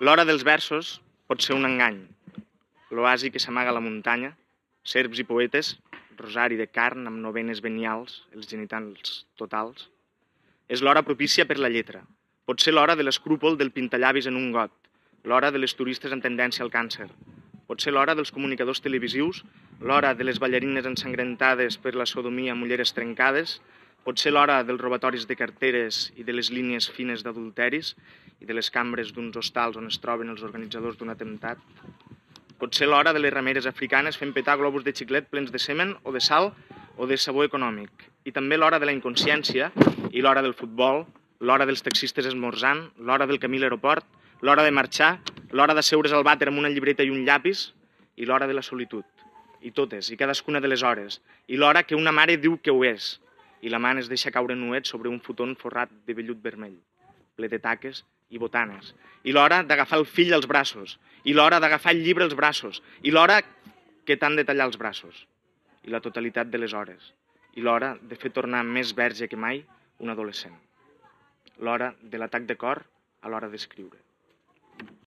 L'hora dels versos pot ser un engany, l'oasi que s'amaga a la muntanya, serps i poetes, rosari de carn amb novenes venials, els genitals totals. És l'hora propícia per la lletra. Pot ser l'hora de l'escrúpol del pintallavis en un got, l'hora de les turistes en tendència al càncer. Pot ser l'hora dels comunicadors televisius, l'hora de les ballarines ensangrentades per la sodomia amb ulleres trencades, pot ser l'hora dels robatoris de carteres i de les línies fines d'adulteris i de les cambres d'uns hostals on es troben els organitzadors d'un atemptat. Pot ser l'hora de les rameres africanes fent petar globus de xiclet plens de semen o de sal o de sabó econòmic. I també l'hora de la inconsciència i l'hora del futbol, l'hora dels taxistes esmorzant, l'hora del camí a l'aeroport, l'hora de marxar, l'hora d'asseure's al vàter amb una llibreta i un llapis i l'hora de la solitud. I totes, i cadascuna de les hores. I l'hora que una mare diu que ho és i la man es deixa caure nuet sobre un futon forrat de vellut vermell, ple de taques i botanes. I l'hora d'agafar el fill als braços. I l'hora d'agafar el llibre als braços. I l'hora que t'han de tallar els braços. I la totalitat de les hores. I l'hora de fer tornar més verge que mai un adolescent. L'hora de l'atac de cor a l'hora d'escriure.